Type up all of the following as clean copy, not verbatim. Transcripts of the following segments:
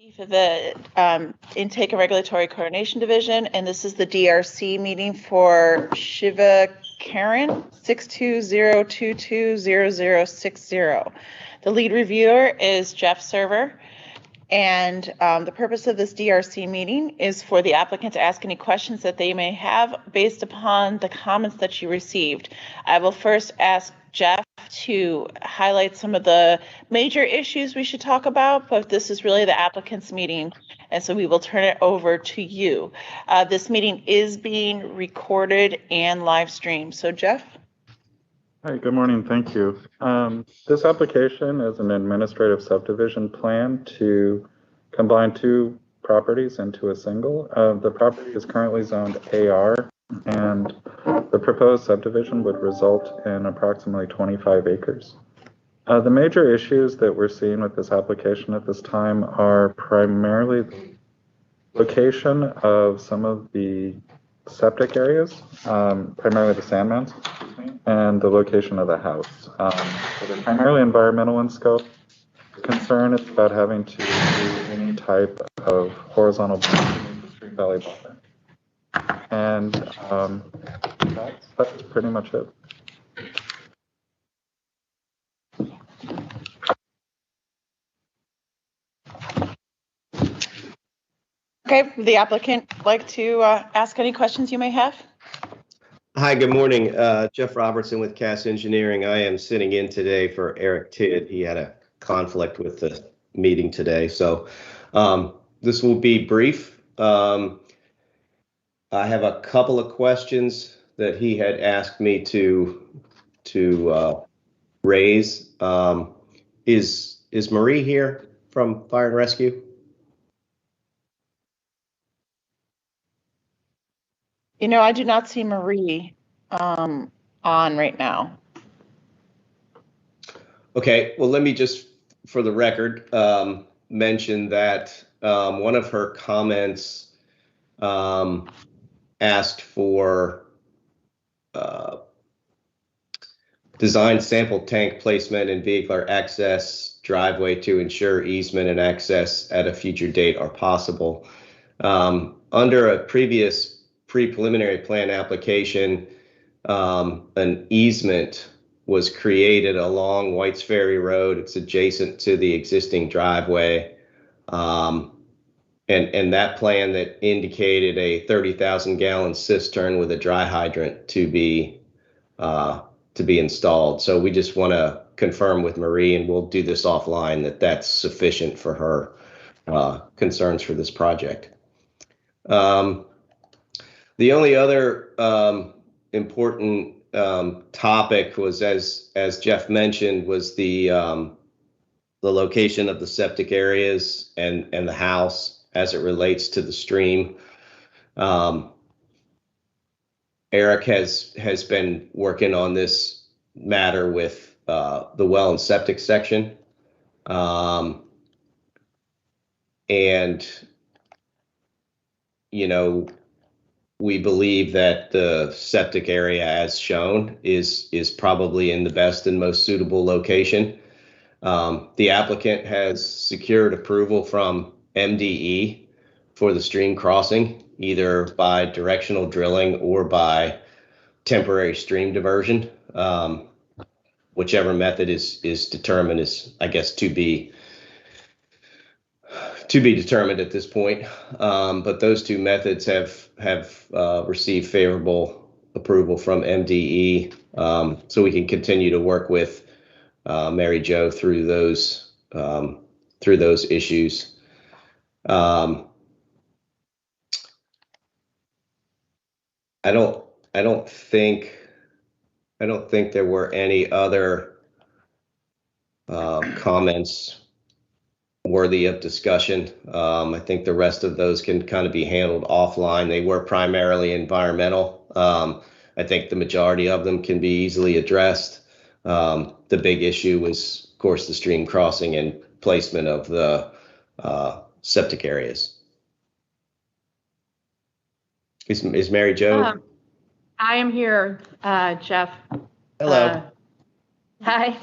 Chief of the Intake and Regulatory Coordination Division, and this is the DRC meeting for Shiva Karen 620220060. The lead reviewer is Jeff Server, and the purpose of this DRC meeting is for the applicant to ask any questions that they may have based upon the comments that you received. I will first ask Jeff to highlight some of the major issues we should talk about, but this is really the applicant's meeting, and so we will turn it over to you. This meeting is being recorded and live streamed. So Jeff? Hi, good morning. Thank you. This application is an administrative subdivision plan to combine two properties into a single. The property is currently zoned AR, and the proposed subdivision would result in approximately 25 acres. The major issues that we're seeing with this application at this time are primarily the location of some of the septic areas, primarily the sand mounds, and the location of the house. So they're primarily environmental in scope. The concern is about having to do any type of horizontal stream valley buffer. And that's pretty much it. Okay, would the applicant like to ask any questions you may have? Hi, good morning. Jeff Robertson with Cass Engineering. I am sitting in today for Eric Tidd. He had a conflict with the meeting today, so this will be brief. I have a couple of questions that he had asked me to raise. Is Marie here from Fire and Rescue? You know, I do not see Marie on right now. Okay, well, let me just, for the record, mention that one of her comments asked for design sample tank placement and vehicular access driveway to ensure easement and access at a future date are possible. Under a previous pre-preliminary plan application, an easement was created along Whites Ferry Road. It's adjacent to the existing driveway. And that plan that indicated a 30,000 gallon cistern with a dry hydrant to be installed. So we just want to confirm with Marie, and we'll do this offline, that that's sufficient for her concerns for this project. The only other important topic was, as Jeff mentioned, was the location of the septic areas and the house as it relates to the stream. Eric has been working on this matter with the well and septic section. And, you know, we believe that the septic area as shown is probably in the best and most suitable location. The applicant has secured approval from MDE for the stream crossing, either by directional drilling or by temporary stream diversion. Whichever method is determined is, I guess, to be determined at this point. But those two methods have received favorable approval from MDE, so we can continue to work with Mary Jo through those issues. I don't think there were any other comments worthy of discussion. I think the rest of those can kind of be handled offline. They were primarily environmental. I think the majority of them can be easily addressed. The big issue was, of course, the stream crossing and placement of the septic areas. Is Mary Jo? I am here, Jeff. Hello. Hi.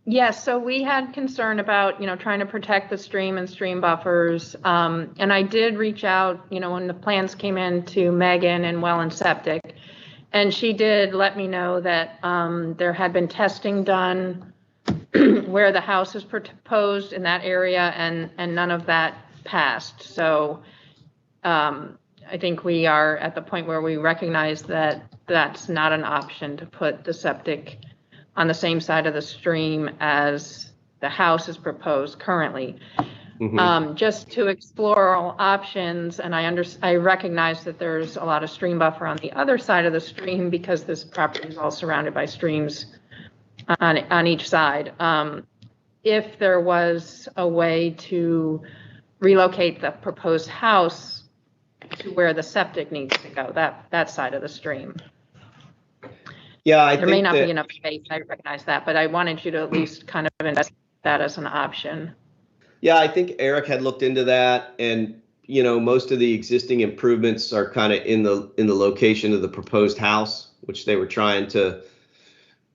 Yes, so we had concern about, trying to protect the stream and stream buffers. And I did reach out, when the plans came in to Megan and Well and Septic. And she did let me know that there had been testing done where the house is proposed in that area, and none of that passed. So I think we are at the point where we recognize that that's not an option to put the septic on the same side of the stream as the house is proposed currently. Just to explore all options, and I recognize that there's a lot of stream buffer on the other side of the stream because this property is all surrounded by streams on each side. If there was a way to relocate the proposed house to where the septic needs to go, that side of the stream. Yeah, there may not be enough space, I recognize that, but I wanted you to at least kind of investigate that as an option. Yeah, I think Eric had looked into that, and most of the existing improvements are kind of in the location of the proposed house, which they were trying to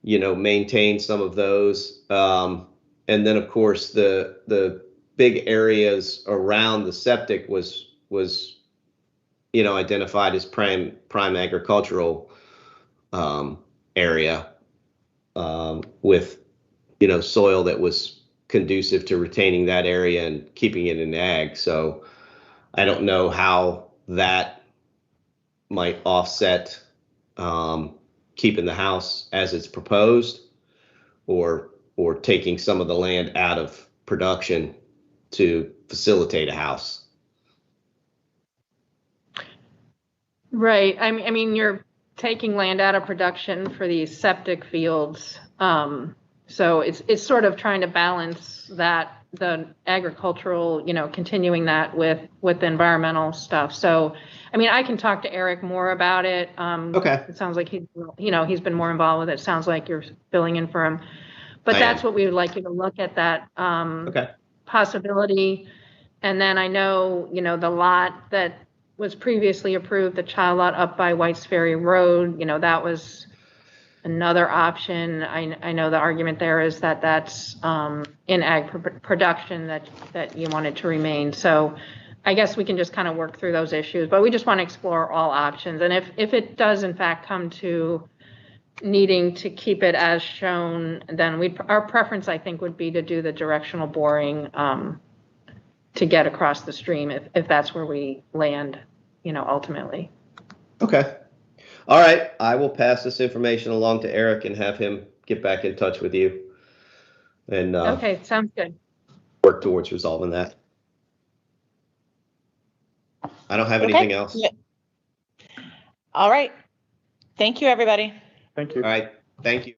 maintain some of those. And then of course the big areas around the septic was identified as prime agricultural area with soil that was conducive to retaining that area and keeping it in ag. So I don't know how that might offset keeping the house as it's proposed, or taking some of the land out of production to facilitate a house. Right. I mean, you're taking land out of production for these septic fields. So it's sort of trying to balance that, the agricultural, continuing that with the environmental stuff. So, I mean, I can talk to Eric more about it. Okay. It sounds like he's been more involved with it. It sounds like you're filling in for him. But that's what we would like you to look at, that possibility. And then I know, the lot that was previously approved, the child lot up by White's Ferry Road, that was another option. I know the argument there is that that's in ag production that you wanted to remain. So I guess we can just kind of work through those issues, but we just want to explore all options. And if it does in fact come to needing to keep it as shown, then our preference, I think, would be to do the directional boring to get across the stream if that's where we land, ultimately. Okay. All right. I will pass this information along to Eric and have him get back in touch with you. And okay, sounds good. Work towards resolving that. I don't have anything else. Yeah. All right. Thank you, everybody. Thank you. All right. Thank you.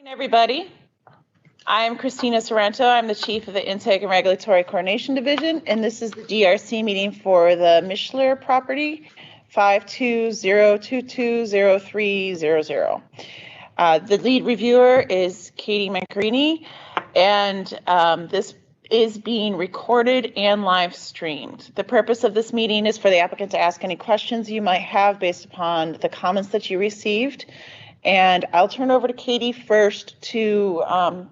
Morning, everybody. I'm Christina Sorrento. I'm the Chief of the Intake and Regulatory Coordination Division, and this is the DRC meeting for the Mishler property, 520220300. The lead reviewer is Katie Mancarini, and this is being recorded and live streamed. The purpose of this meeting is for the applicant to ask any questions you might have based upon the comments that you received. And I'll turn over to Katie first to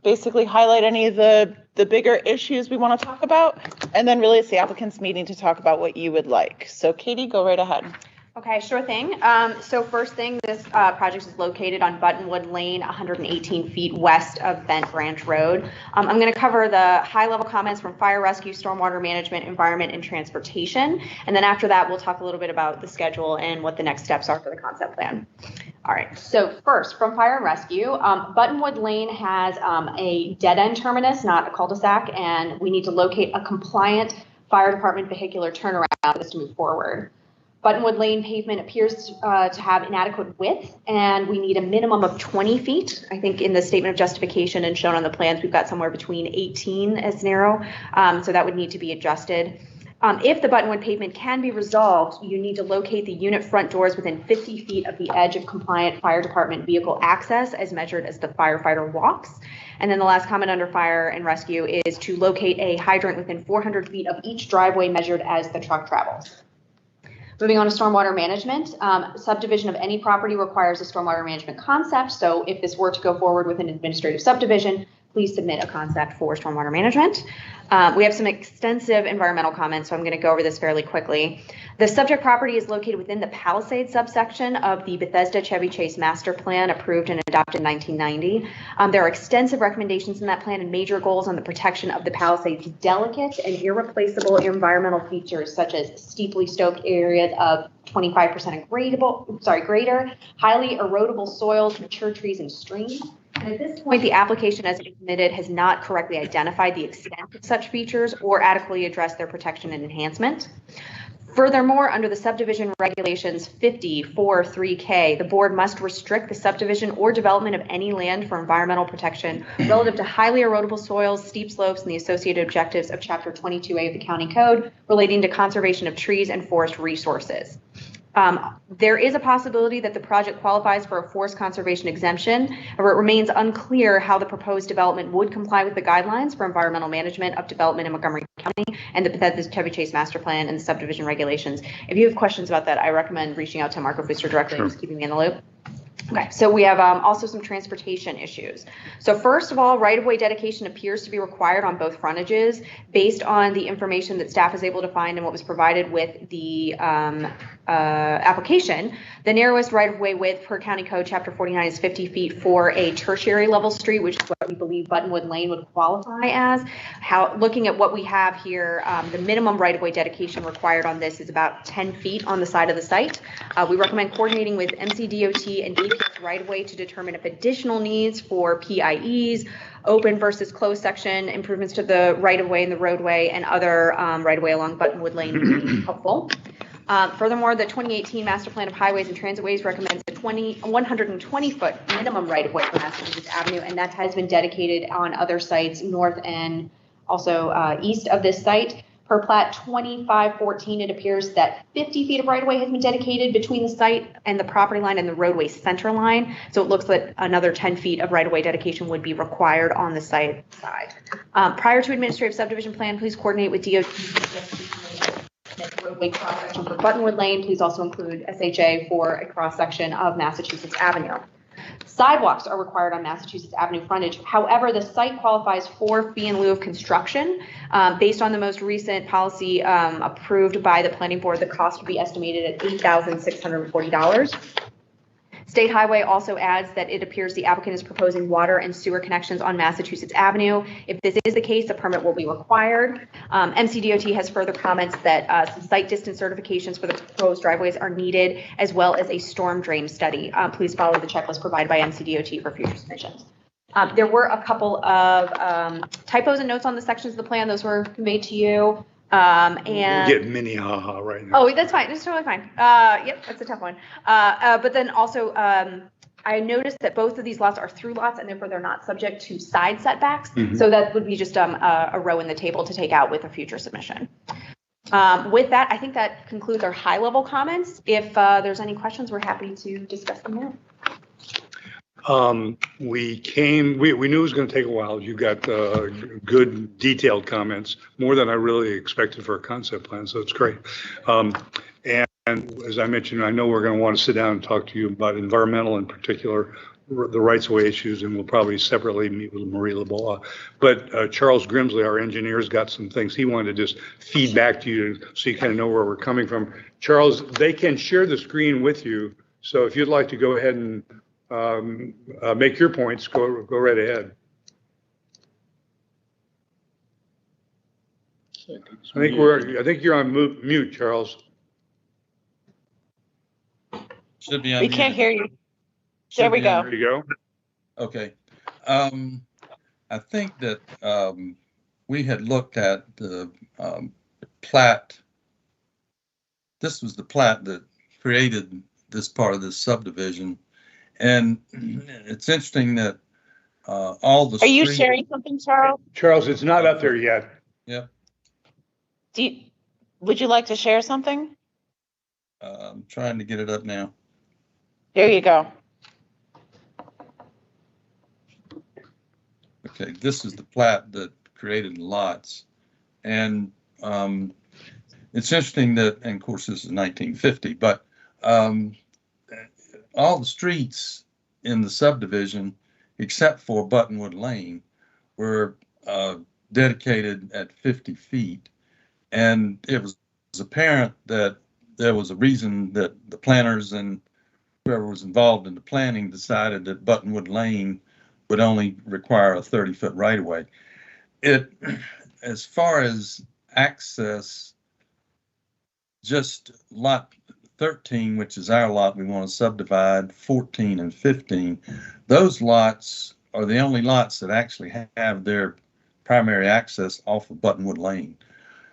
basically highlight any of the bigger issues we want to talk about, and then really it's the applicant's meeting to talk about what you would like. So Katie, go right ahead. Okay, sure thing. So first thing, this project is located on Buttonwood Lane, 118 feet west of Bent Branch Road. I'm going to cover the high-level comments from fire rescue, stormwater management, environment, and transportation. And then after that, we'll talk a little bit about the schedule and what the next steps are for the concept plan. All right, so first, from fire and rescue, Buttonwood Lane has a dead-end terminus, not a cul-de-sac, and we need to locate a compliant fire department vehicular turnaround for this to move forward. Buttonwood Lane pavement appears to have inadequate width, and we need a minimum of 20 feet. I think in the statement of justification and shown on the plans, we've got somewhere between 18 as narrow, so that would need to be adjusted. If the Buttonwood pavement can be resolved, you need to locate the unit front doors within 50 feet of the edge of compliant fire department vehicle access as measured as the firefighter walks. And then the last comment under fire and rescue is to locate a hydrant within 400 feet of each driveway measured as the truck travels. Moving on to stormwater management, subdivision of any property requires a stormwater management concept. So if this were to go forward with an administrative subdivision, please submit a concept for stormwater management. We have some extensive environmental comments, so I'm going to go over this fairly quickly. The subject property is located within the Palisades subsection of the Bethesda Chevy Chase Master Plan approved and adopted in 1990. There are extensive recommendations in that plan and major goals on the protection of the Palisades' delicate and irreplaceable environmental features, such as steeply sloped areas of 25% greater, highly erodible soils, mature trees, and streams. And at this point, the application as submitted has not correctly identified the extent of such features or adequately addressed their protection and enhancement. Furthermore, under the subdivision regulations 50.4.3K, the board must restrict the subdivision or development of any land for environmental protection relative to highly erodible soils, steep slopes, and the associated objectives of Chapter 22A of the County Code relating to conservation of trees and forest resources. There is a possibility that the project qualifies for a forest conservation exemption, however, it remains unclear how the proposed development would comply with the guidelines for environmental management of development in Montgomery County and the Bethesda Chevy Chase Master Plan and the subdivision regulations. If you have questions about that, I recommend reaching out to Marco Booster directly and just keeping me in the loop. Okay, so we have also some transportation issues. So first of all, right-of-way dedication appears to be required on both frontages based on the information that staff is able to find and what was provided with the application. The narrowest right-of-way width per county code, chapter 49, is 50 feet for a tertiary level street, which is what we believe Buttonwood Lane would qualify as. Looking at what we have here, the minimum right-of-way dedication required on this is about 10 feet on the side of the site. We recommend coordinating with MCDOT and DPS right-of-way to determine if additional needs for PIEs, open versus closed section improvements to the right-of-way and the roadway and other right-of-way along Buttonwood Lane would be helpful. Furthermore, the 2018 Master Plan of Highways and Transitways recommends a 120-foot minimum right-of-way for Massachusetts Avenue, and that has been dedicated on other sites north and also east of this site. Per Plat 2514, it appears that 50 feet of right-of-way has been dedicated between the site and the property line and the roadway center line. So it looks like another 10 feet of right-of-way dedication would be required on the site side. Prior to administrative subdivision plan, please coordinate with DOT. Roadway cross-section for Buttonwood Lane. Please also include SHA for a cross-section of Massachusetts Avenue. Sidewalks are required on Massachusetts Avenue frontage. However, the site qualifies for fee in lieu of construction. Based on the most recent policy approved by the planning board, the cost would be estimated at $8,640. State Highway also adds that it appears the applicant is proposing water and sewer connections on Massachusetts Avenue. If this is the case, a permit will be required. MCDOT has further comments that some site distance certifications for the proposed driveways are needed, as well as a storm drain study. Please follow the checklist provided by MCDOT for future submissions. There were a couple of typos and notes on the sections of the plan. Those were conveyed to you. And We're getting mini right now. Oh, that's fine. That's totally fine. Yep, that's a tough one. But then also I noticed that both of these lots are through lots and therefore they're not subject to side setbacks. Mhm. So that would be just a row in the table to take out with a future submission. With that, I think that concludes our high level comments. If there's any questions, we're happy to discuss them now. We knew it was going to take a while. You got good detailed comments, more than I really expected for a concept plan, so it's great. And as I mentioned, I know we're going to want to sit down and talk to you about environmental, in particular, the rights-of-way issues, and we'll probably separately meet with Marie LeBois. But Charles Grimsley, our engineer, has got some things he wanted to just feed back to you so you kind of know where we're coming from. Charles, they can share the screen with you, so if you'd like to go ahead and make your points, go right ahead. I think you're on mute, Charles. Should be on. We can't hear you. There we go. There you go. Okay. I think that we had looked at the plat. This was the plat that created this part of this subdivision. And it's interesting that all the. Are you sharing something, Charles? Charles, it's not up there yet. Yeah. Would you like to share something? I'm trying to get it up now. There you go. Okay, this is the plat that created the lots. And it's interesting that, and of course, this is 1950, but all the streets in the subdivision, except for Buttonwood Lane, were dedicated at 50 feet. And it was apparent that there was a reason that the planners and whoever was involved in the planning decided that Buttonwood Lane would only require a 30-foot right-of-way. As far as access, just lot 13, which is our lot we want to subdivide, 14 and 15, those lots are the only lots that actually have their primary access off of Buttonwood Lane.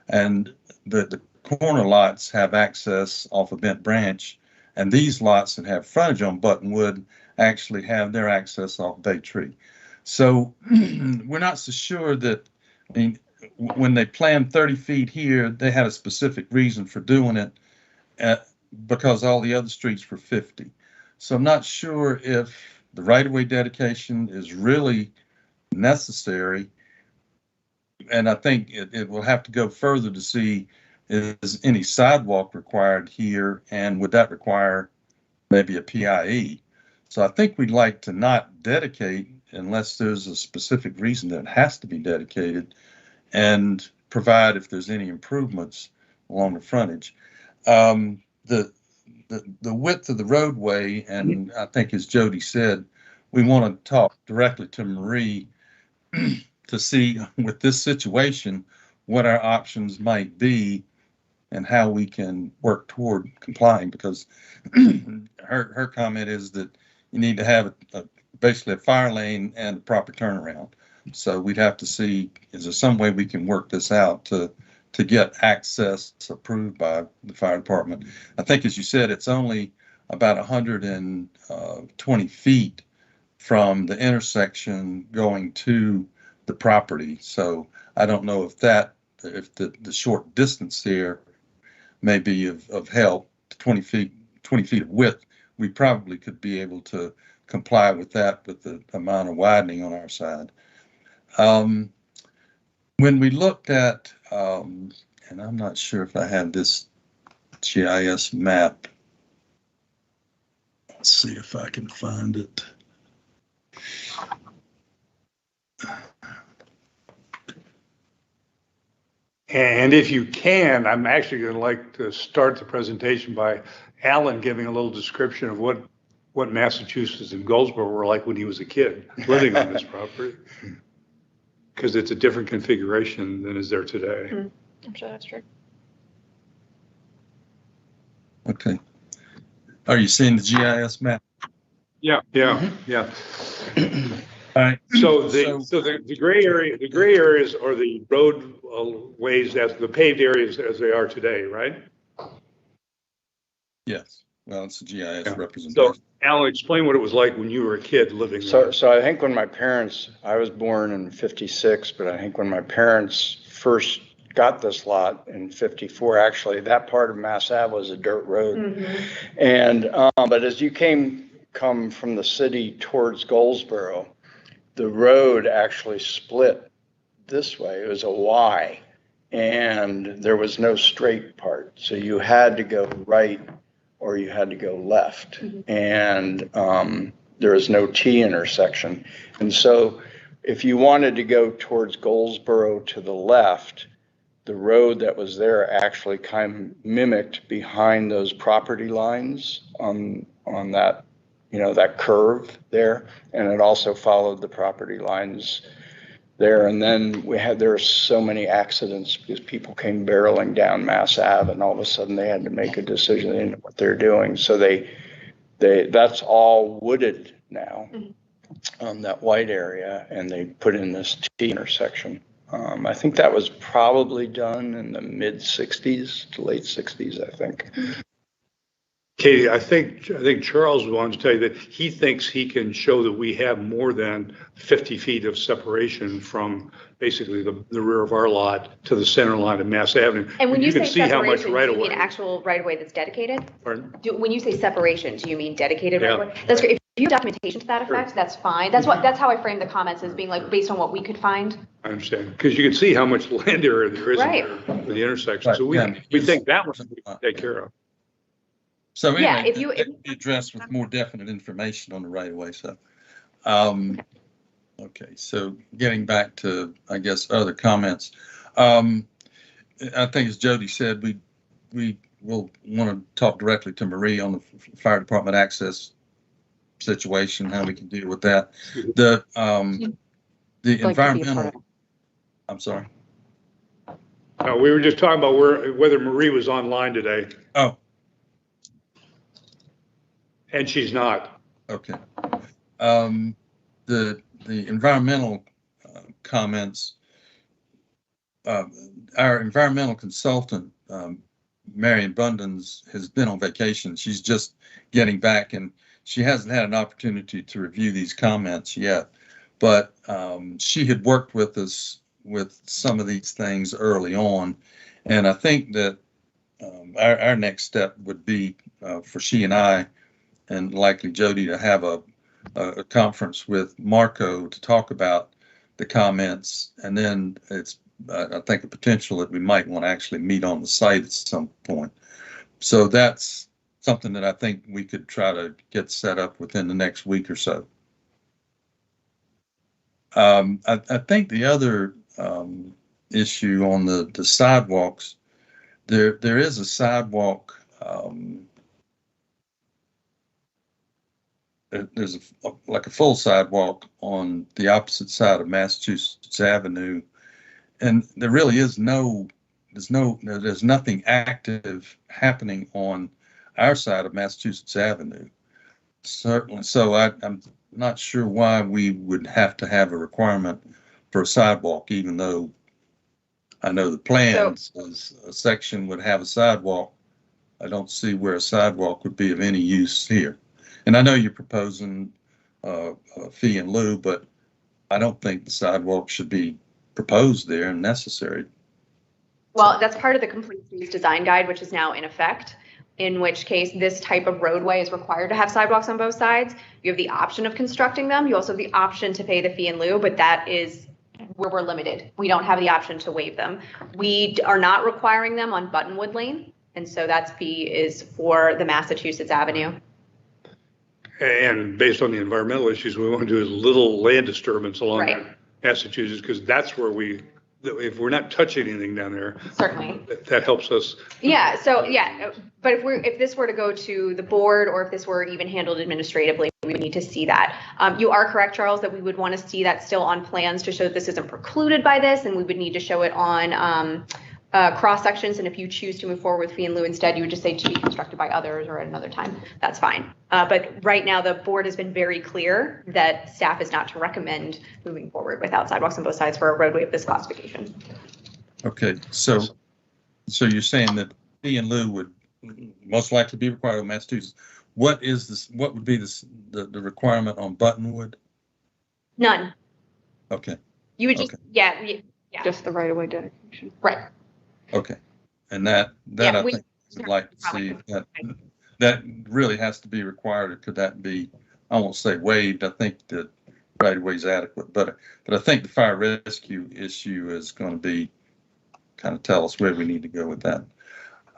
And the corner lots have access off of Bent Branch, and these lots that have frontage on Buttonwood actually have their access off Bay Tree. So we're not so sure that, I mean, when they planned 30 feet here, they had a specific reason for doing it because all the other streets were 50. So I'm not sure if the right-of-way dedication is really necessary. And I think it will have to go further to see, is any sidewalk required here, and would that require maybe a PIE? So I think we'd like to not dedicate unless there's a specific reason that it has to be dedicated, and provide if there's any improvements along the frontage. The width of the roadway, and I think as Jody said, we want to talk directly to Marie to see with this situation what our options might be and how we can work toward complying, because her comment is that you need to have basically a fire lane and a proper turnaround. So we'd have to see, is there some way we can work this out to get access approved by the fire department? I think, as you said, it's only about 120 feet from the intersection going to the property. So I don't know if the short distance there may be of help. 20 feet of width, we probably could be able to comply with that with the amount of widening on our side. When we looked at, and I'm not sure if I have this GIS map. Let's see if I can find it. And if you can, I'm actually going to like to start the presentation by Alan giving a little description of what Massachusetts and Goldsboro were like when he was a kid living on this property. Because it's a different configuration than is there today. I'm sure that's true. Okay. Are you seeing the GIS map? Yeah. All right. So the gray areas are the roadways as the paved areas as they are today, right? Yes. Well, it's a GIS representation. So Alan, explain what it was like when you were a kid living there. So I think when my parents, I was born in 56, but I think when my parents first got this lot in 54, actually, that part of Mass Ave was a dirt road. Mhm. And, but as you come from the city towards Goldsboro, the road actually split this way. It was a Y, and there was no straight part. So you had to go right or you had to go left. And there was no T intersection. And so if you wanted to go towards Goldsboro to the left, the road that was there actually kind of mimicked behind those property lines on that, that curve there. And it also followed the property lines there. And then there were so many accidents because people came barreling down Mass Ave, and all of a sudden they had to make a decision. They didn't know what they're doing. So that's all wooded now, that white area, and they put in this T intersection. I think that was probably done in the mid 60s to late 60s, I think. Katie, I think Charles wanted to tell you that he thinks he can show that we have more than 50 feet of separation from basically the rear of our lot to the center line of Mass Avenue. And when you say can see how much separation, right do you away. mean actual right-of-way that's dedicated? Pardon? When you say separation, do you mean dedicated Yeah. right-of-way? That's great. If you have documentation to that effect, Sure. that's fine. That's how I framed the comments, as being like based on what we could find. I understand, because you can see how much land area there is Right. in there for the intersection. Right, So yeah. we think that one we can take care of. So Yeah, anyway, if you- it be addressed with more definite information on the right of way. So, okay. So getting back to, I guess, other comments. I think as Jody said, we will want to talk directly to Marie on the fire department access situation, how we can deal with that. The environmental. I'm sorry. We were just talking about whether Marie was online today, Oh, and she's not. okay. The environmental comments, our environmental consultant, Marion Bundens, has been on vacation. She's just getting back, and she hasn't had an opportunity to review these comments yet. But she had worked with us with some of these things early on, and I think that our next step would be for she and I, and likely Jody, to have a conference with Marco to talk about the comments, and then it's I think a potential that we might want to actually meet on the site at some point. So that's something that I think we could try to get set up within the next week or so. I think the other issue on the sidewalks, there is a sidewalk. There's like a full sidewalk on the opposite side of Massachusetts Avenue, and there really is there's nothing active happening on our side of Massachusetts Avenue. Certainly, so I'm not sure why we would have to have a requirement for a sidewalk, even though I know the plan says a section would have a sidewalk. I don't see where a sidewalk would be of any use here. And I know you're proposing a fee in lieu, but I don't think the sidewalk should be proposed there and necessary. Well, that's part of the complete streets design guide, which is now in effect, in which case this type of roadway is required to have sidewalks on both sides. You have the option of constructing them. You also have the option to pay the fee in lieu, but that is where we're limited. We don't have the option to waive them. We are not requiring them on Buttonwood Lane, and so that fee is for the Massachusetts Avenue. And based on the environmental issues, we want to do as little land disturbance along Right. Massachusetts, because that's where if we're not touching anything down there, Certainly. that helps us. Yeah, so yeah, but if this were to go to the board, or if this were even handled administratively, we would need to see that. You are correct, Charles, that we would want to see that still on plans to show that this isn't precluded by this, and we would need to show it on cross sections. And if you choose to move forward with fee in lieu instead, you would just say to be constructed by others or at another time. That's fine. But right now, the board has been very clear that staff is not to recommend moving forward without sidewalks on both sides for a roadway of this classification. Okay, so you're saying that fee in lieu would most likely be required in Massachusetts. what is this, what would be this, the requirement on Buttonwood? None. Okay, You would just, Okay. yeah, Just the right of way dedication. right. okay. And that Yeah, I we- think we'd like to see if that really has to be required, or could that be, I won't say waived, I think that right of way is adequate, but I think the fire rescue issue is going to be, kind of tell us where we need to go with that.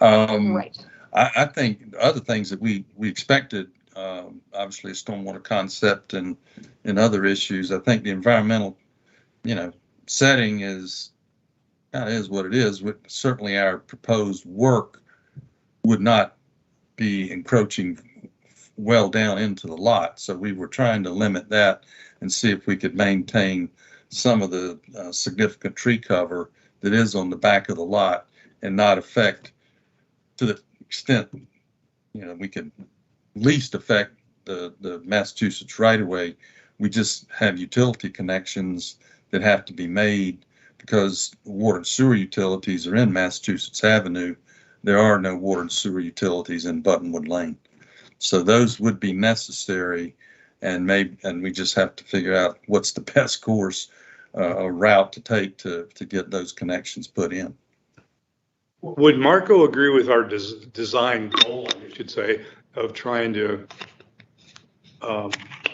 Right. I think other things that we expected, obviously a stormwater concept and other issues. I think the environmental, setting is kind of is what it is. Certainly our proposed work would not be encroaching well down into the lot. So we were trying to limit that and see if we could maintain some of the significant tree cover that is on the back of the lot and not affect, to the extent, we could least affect the Massachusetts right of way. We just have utility connections that have to be made because water and sewer utilities are in Massachusetts Avenue. There are no water and sewer utilities in Buttonwood Lane. So those would be necessary, and we just have to figure out what's the best course or route to take to get those connections put in. Would Marco agree with our design goal, I should say, of trying to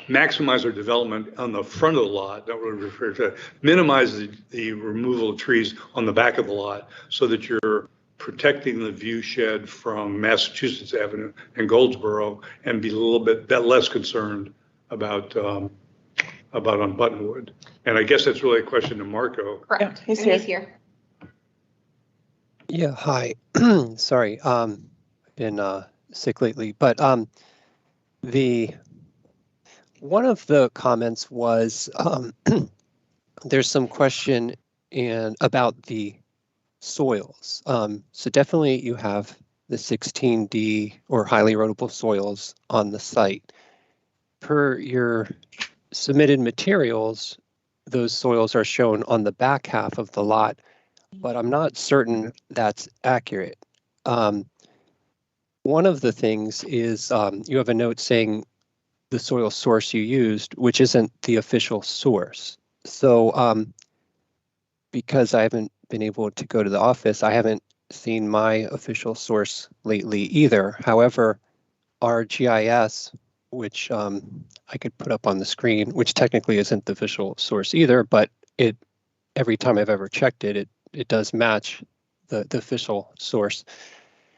maximize our development on the front of the lot, that would refer to minimize the removal of trees on the back of the lot so that you're protecting the view shed from Massachusetts Avenue and Goldsboro, and be a little bit less concerned about on Buttonwood? And I guess that's really a question to Marco. Correct. Yeah, he's And here. Yeah, hi. Sorry, I've been sick lately, but one of the comments was there's some question about the soils. So definitely you have the 16D or highly erodible soils on the site. Per your submitted materials, those soils are shown on the back half of the lot, but I'm not certain that's accurate. One of the things is you have a note saying the soil source you used, which isn't the official source. So because I haven't been able to go to the office, I haven't seen my official source lately either. However, our GIS, which I could put up on the screen, which technically isn't the official source either, but every time I've ever checked it does match the official source.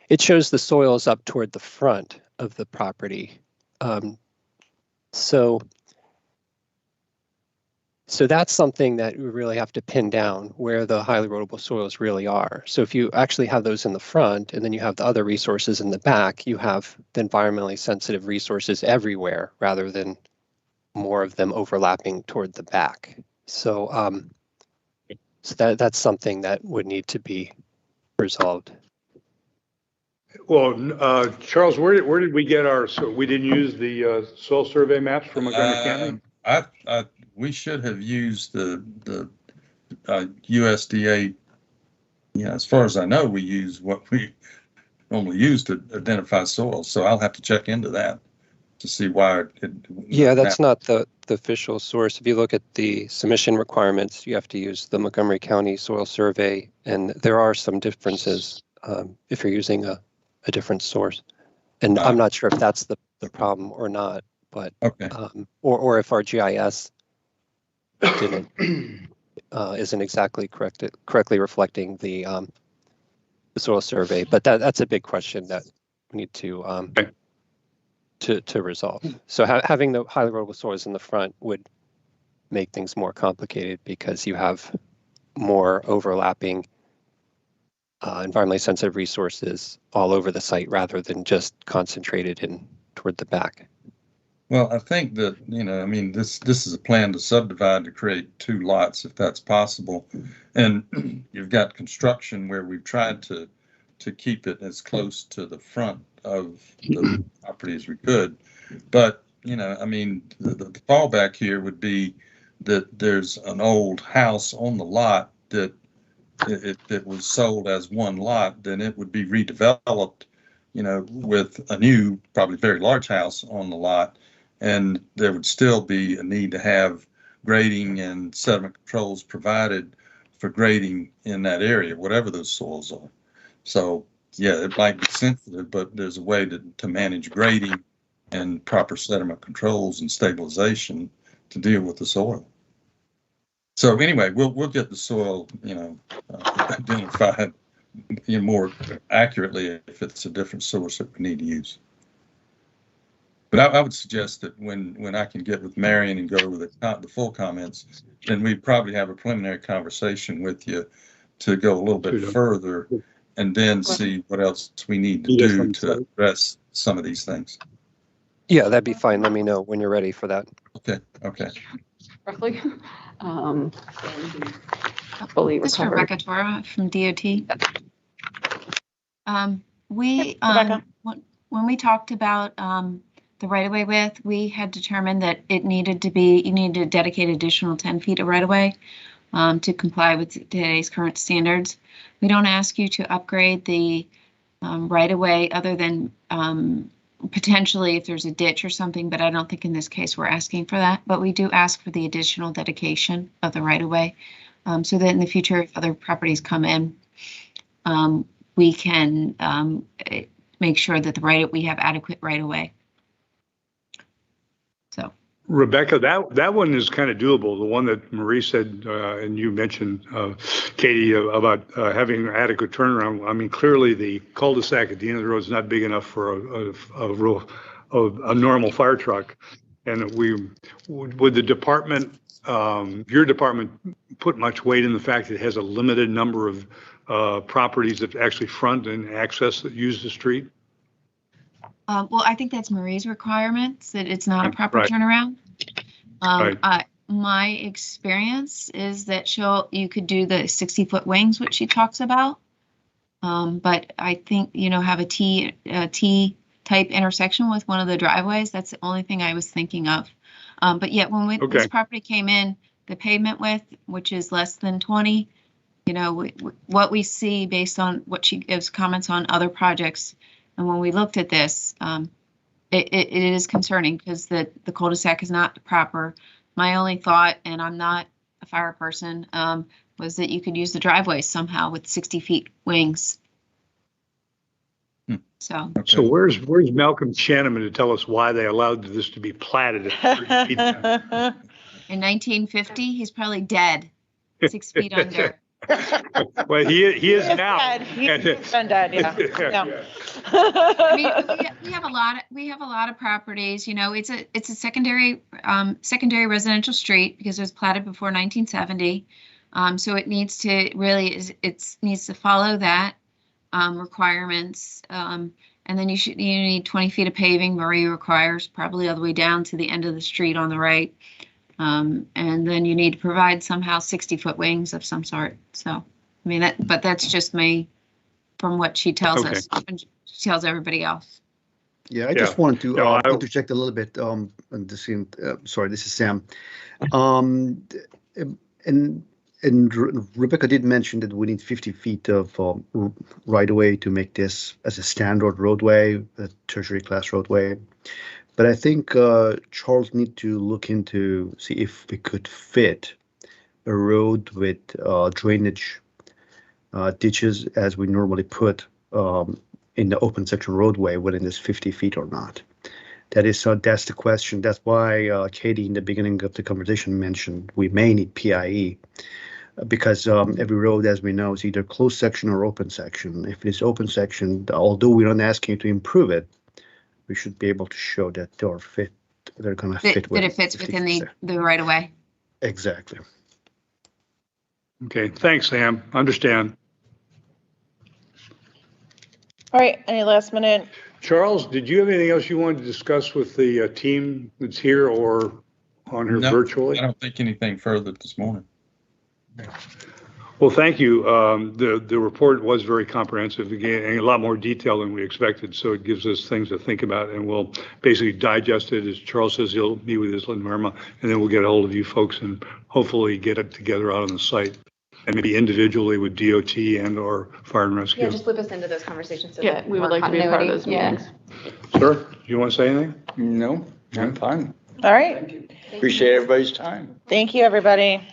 It shows the soils up toward the front of the property. So that's something that we really have to pin down, where the highly erodible soils really are. So if you actually have those in the front and then you have the other resources in the back, you have the environmentally sensitive resources everywhere rather than more of them overlapping toward the back. So that's something that would need to be resolved. Well, Charles, where did we get so we didn't use the soil survey maps from Montgomery County? We should have used the USDA. As far as I know, we use what we normally use to identify soils. So I'll have to check into that to see why Yeah, that's not the official source. If you look at the submission requirements, you have to use the Montgomery County Soil Survey, and there are some differences if you're using a different source. And I'm not sure if that's the problem or not, but okay. Or if our GIS isn't exactly correctly reflecting the soil survey. But that's a big question that we need to resolve. So having the highly erodible soils in the front would make things more complicated because you have more overlapping environmentally sensitive resources all over the site rather than just concentrated in toward the back. Well, I think that, this is a plan to subdivide to create 2 lots if that's possible. And you've got construction where we've tried to keep it as close to the front of the property as we could. But, the fallback here would be that there's an old house on the lot that if it was sold as one lot, then it would be redeveloped with a new, probably very large house on the lot, and there would still be a need to have grading and sediment controls provided for grading in that area, whatever those soils are. So, yeah, it might be sensitive, but there's a way to manage grading and proper sediment controls and stabilization to deal with the soil. So anyway, we'll get the soil, identified more accurately if it's a different source that we need to use. But I would suggest that when I can get with Marion and go over the full comments, then we probably have a preliminary conversation with you to go a little bit further and then see what else we need to do to address some of these things. Yeah, that'd be fine. Let me know when you're ready for that. Okay. Roughly. Fully This is recovered. Rebecca Tora from DOT. Rebecca. When we talked about the right-of-way width, we had determined that you needed to dedicate additional 10 feet of right-of-way to comply with today's current standards. We don't ask you to upgrade the right-of-way other than potentially if there's a ditch or something, but I don't think in this case we're asking for that. But we do ask for the additional dedication of the right-of-way so that in the future, if other properties come in, we can make sure that we have adequate right-of-way. So, Rebecca, that one is kind of doable. The one that Marie said, and you mentioned, Katie, about having adequate turnaround. I mean, clearly the cul-de-sac at the end of the road is not big enough for a normal fire truck. And would the department, your department, put much weight in the fact that it has a limited number of properties that actually front and access that use the street? well, I think that's Marie's requirements, that it's not a proper Right. turnaround. Right. My experience is that you could do the 60-foot wings, which she talks about. But I think, have a T type intersection with one of the driveways. That's the only thing I was thinking of. But yet when this property came in, the pavement width, which is less than 20, what we see based on what she gives comments on other projects. And when we looked at this, it is concerning because the cul-de-sac is not proper. My only thought, and I'm not a fire person, was that you could use the driveway somehow with 60 feet wings. So where's Malcolm Shanneman to tell us why they allowed this to be platted at 30 feet? in 1950, he's probably dead, 6 feet under. Well, he is now. Dead. He's been dead, yeah. Yeah. I mean, we have a lot of properties. It's a secondary residential street because it was platted before 1970. So it needs to needs to follow that requirements. And then you need 20 feet of paving. Marie requires probably all the way down to the end of the street on the right. And then you need to provide somehow 60-foot wings of some sort. So, I mean, but that's just me from what she tells us. And she tells everybody else. Yeah, I just wanted to interject a little bit. Sorry, this is Sam. And Rebecca did mention that we need 50 feet of right of way to make this as a standard roadway, a tertiary class roadway. But I think Charles need to look into see if we could fit a road with drainage ditches as we normally put in the open section roadway within this 50 feet or not. That's the question. That's why Katie in the beginning of the conversation mentioned we may need PIE because every road, as we know, is either closed section or open section. If it is open section, although we're not asking you to improve it, we should be able to show that they're going to fit. That it fits within the right of way. Exactly. Okay, thanks, Sam. Understand. All right, any last minute? Charles, did you have anything else you wanted to discuss with the team that's here or on here virtually? I don't think anything further this morning. Well, thank you. The report was very comprehensive, again, and a lot more detail than we expected. So it gives us things to think about, and we'll basically digest it. As Charles says, he'll meet with Isla and Irma, and then we'll get a hold of you folks and hopefully get it together out on the site. and maybe individually with DOT and or fire and rescue. Yeah, just loop us into those conversations so Yeah, that we would more like to be a part of continuity. those Yeah. meetings. Sir, do you want to say anything? No, I'm fine. All right. Appreciate everybody's time. Thank you, everybody.